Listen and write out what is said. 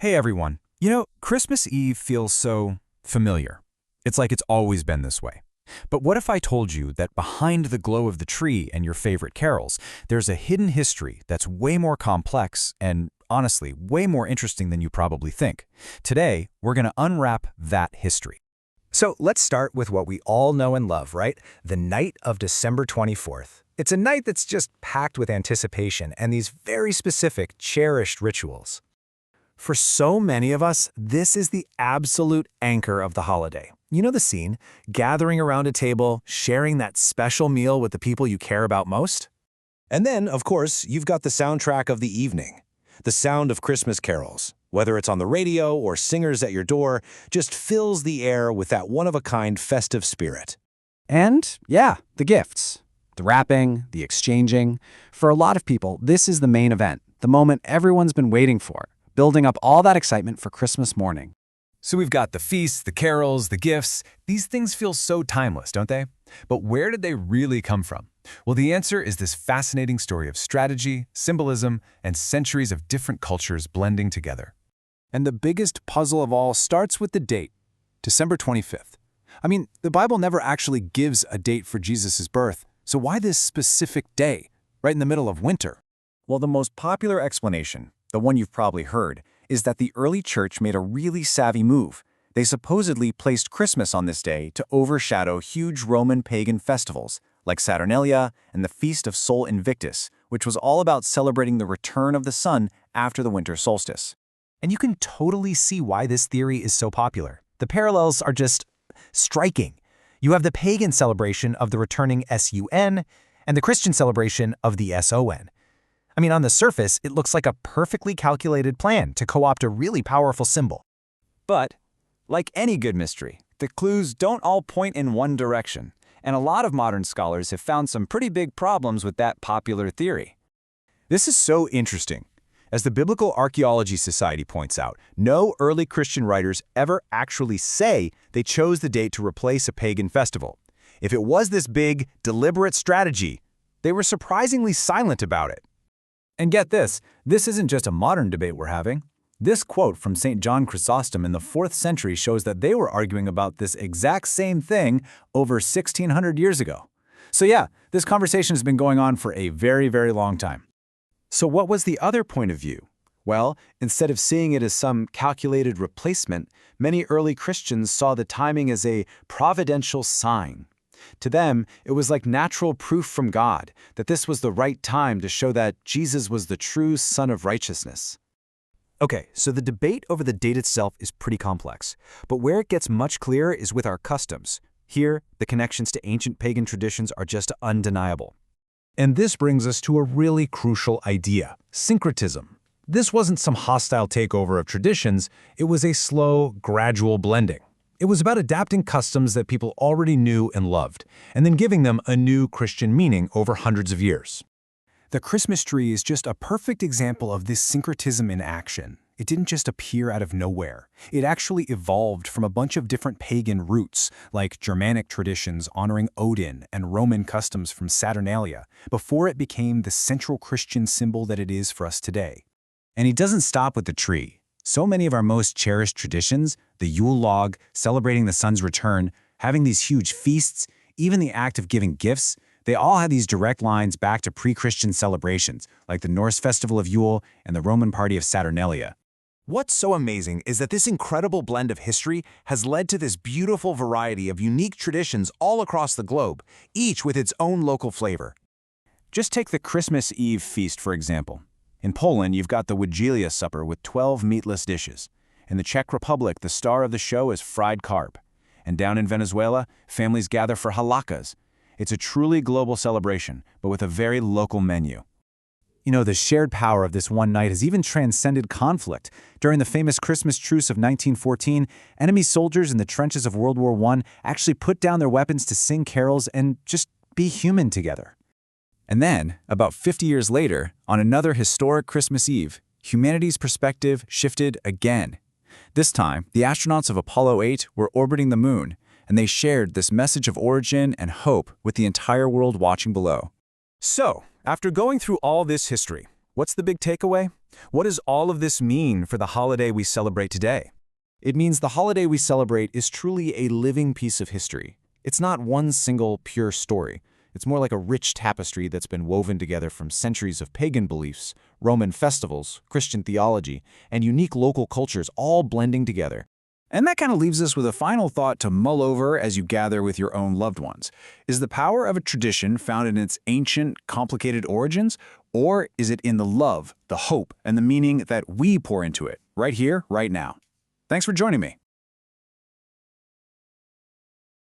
Hey everyone. Christmas Eve feels so familiar. It's like it's always been this way. But what if I told you that behind the glow of the tree and your favorite carols, there's a hidden history that's way more complex and, honestly, way more interesting than you probably think? Today, we're going to unwrap that history. So let's start with what we all know and love, right? The night of December 24th. It's a night that's just packed with anticipation and these very specific, cherished rituals. For so many of us, this is the absolute anchor of the holiday. You know the scene, gathering around a table, sharing that special meal with the people you care about most? And then, of course, you've got the soundtrack of the evening. The sound of Christmas carols, whether it's on the radio or singers at your door, just fills the air with that one-of-a-kind festive spirit. And, yeah, the gifts. The wrapping, the exchanging. For a lot of people, this is the main event, the moment everyone's been waiting for, building up all that excitement for Christmas morning. So we've got the feasts, the carols, the gifts. These things feel so timeless, don't they? But where did they really come from? Well, the answer is this fascinating story of strategy, symbolism, and centuries of different cultures blending together. And the biggest puzzle of all starts with the date, December 25th. The Bible never actually gives a date for Jesus' birth, so why this specific day, right in the middle of winter? Well, the most popular explanation, the one you've probably heard, is that the early church made a really savvy move. They supposedly placed Christmas on this day to overshadow huge Roman pagan festivals, like Saturnalia and the Feast of Sol Invictus, which was all about celebrating the return of the sun after the winter solstice. And you can totally see why this theory is so popular. The parallels are just striking. You have the pagan celebration of the returning sun and the Christian celebration of the son. On the surface, it looks like a perfectly calculated plan to co-opt a really powerful symbol. But, like any good mystery, the clues don't all point in one direction, and a lot of modern scholars have found some pretty big problems with that popular theory. This is so interesting. As the Biblical Archaeology Society points out, no early Christian writers ever actually say they chose the date to replace a pagan festival. If it was this big, deliberate strategy, they were surprisingly silent about it. And get this isn't just a modern debate we're having. This quote from St. John Chrysostom in the 4th century shows that they were arguing about this exact same thing over 1,600 years ago. So yeah, this conversation has been going on for a very, very long time. So what was the other point of view? Well, instead of seeing it as some calculated replacement, many early Christians saw the timing as a providential sign. To them, it was like natural proof from God that this was the right time to show that Jesus was the true Son of Righteousness. Okay, so the debate over the date itself is pretty complex, but where it gets much clearer is with our customs. Here, the connections to ancient pagan traditions are just undeniable. And this brings us to a really crucial idea, syncretism. This wasn't some hostile takeover of traditions, it was a slow, gradual blending. It was about adapting customs that people already knew and loved, and then giving them a new Christian meaning over hundreds of years. The Christmas tree is just a perfect example of this syncretism in action. It didn't just appear out of nowhere. It actually evolved from a bunch of different pagan roots, like Germanic traditions honoring Odin and Roman customs from Saturnalia, before it became the central Christian symbol that it is for us today. And it doesn't stop with the tree. So many of our most cherished traditions, the Yule log, celebrating the sun's return, having these huge feasts, even the act of giving gifts, they all have these direct lines back to pre-Christian celebrations, like the Norse festival of Yule and the Roman party of Saturnalia. What's so amazing is that this incredible blend of history has led to this beautiful variety of unique traditions all across the globe, each with its own local flavor. Just take the Christmas Eve feast, for example. In Poland, you've got the Wigilia supper with 12 meatless dishes. In the Czech Republic, the star of the show is fried carp. And down in Venezuela, families gather for halakas. It's a truly global celebration, but with a very local menu. The shared power of this one night has even transcended conflict. During the famous Christmas truce of 1914, enemy soldiers in the trenches of World War I actually put down their weapons to sing carols and just be human together. And then, about 50 years later, on another historic Christmas Eve, humanity's perspective shifted again. This time, the astronauts of Apollo 8 were orbiting the moon, and they shared this message of origin and hope with the entire world watching below. So, after going through all this history, what's the big takeaway? What does all of this mean for the holiday we celebrate today? It means the holiday we celebrate is truly a living piece of history. It's not one single pure story. It's more like a rich tapestry that's been woven together from centuries of pagan beliefs, Roman festivals, Christian theology, and unique local cultures all blending together. And that kind of leaves us with a final thought to mull over as you gather with your own loved ones. Is the power of a tradition found in its ancient, complicated origins, or is it in the love, the hope, and the meaning that we pour into it, right here, right now? Thanks for joining me.